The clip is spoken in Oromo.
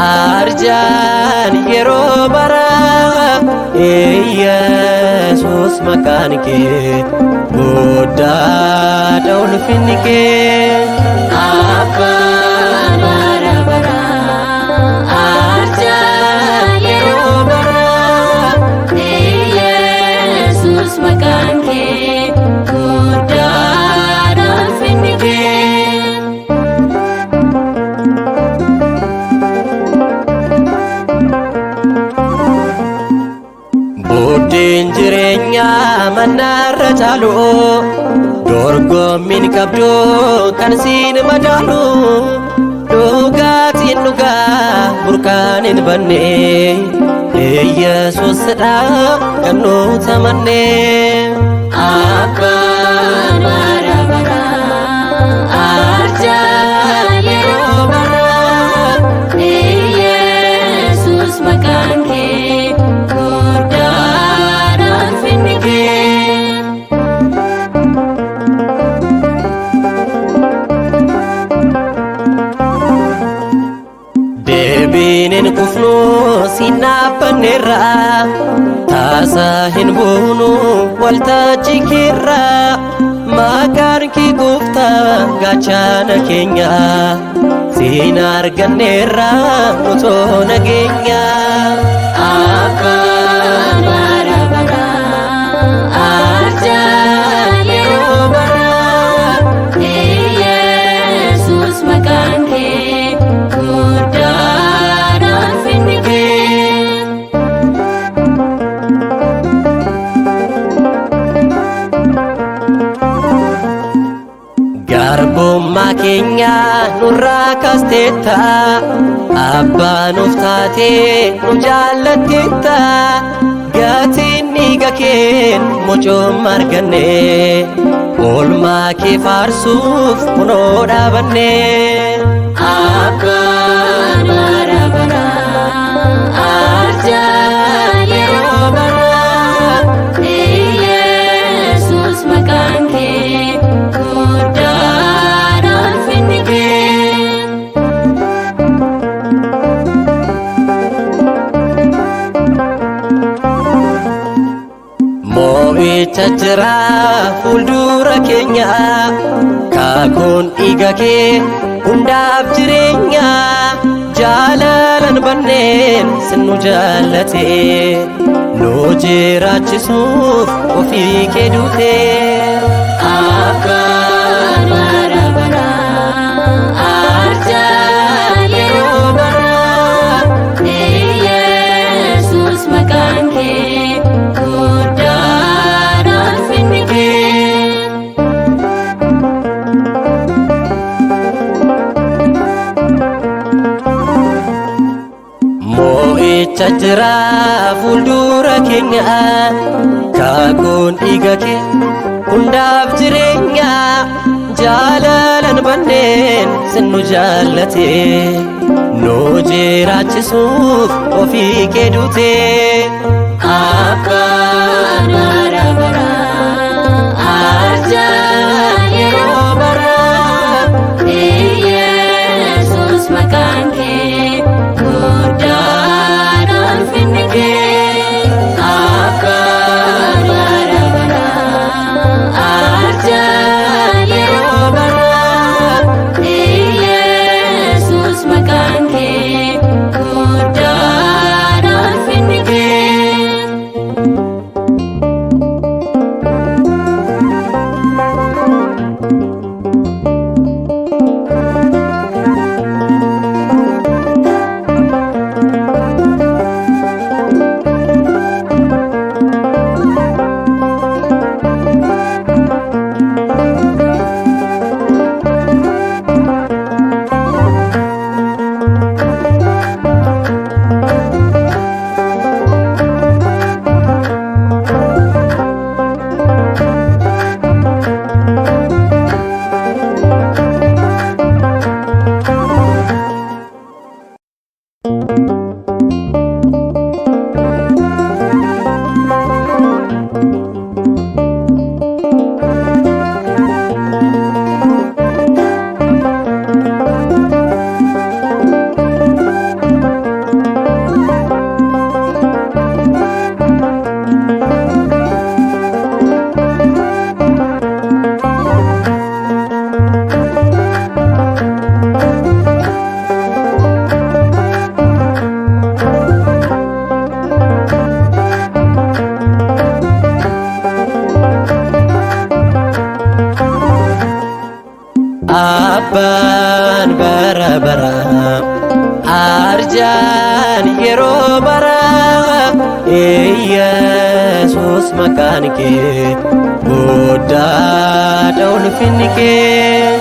arjaan yeroo bara Yesus maqaan kee guddaadha ulfinni kee abbaan bara bara arjaan yeroo bara Yesus maqaan kee guddaadha ulfinni kee Buddeen jireenyaa mannaarra caalu dorgommiin qabdu kan siin madaalu dhugaatiin dhugaa burqaan hin banne Yesuusidha kan nuti amanne abbaan bara bara arjaan yeroo bara Yesus maqaan kee Deebinen kufnu sinappannerra taasa hin buunu waltajjii keerra maqaan kee gooftaa gaachana keenya siin arganneerra utoo nageenya abbaan bara bara arjaan yeroo bara Yesus maqaan kee guddaadha ulfinni kee garbummaa keenya nurraa kaasteetta abbaa nuuf taatee nu jaallatteetta gatiin dhiiga keen mocooma arganne oolmaa kee faarsuuf kunoo dhaabanne abbaan bara bara arjaan yeroo bara Yesus maqaan kee guddaadha ulfinni kee Moo'icha jira fuuldura keenya kaakuun dhiiga kee hundaaf jireenya jaalalan banneen sinu jaallate nu jiraachisuuf ofii kee duute abbaan bara bara arjaan yeroo bara Yesus maqaan kee guddaadha ulfinni kee Moo'icha jira fuuldura keenya kaakuun dhiiga kee hundaaf jireenya jaalalan banneen sinu jaallate nu jiraachisuuf ofii kee duute abbaan bara bara arjaan yeroo bara Yesus maqaan kee guddaadha ulfinni kee abbaan bara bara arjaan yeroo bara Yesus maqaan kee guddaadha ulfinni kee abbaan bara bara arjaan yeroo bara Yesuus maqaan kee guddaadha ulfinni kee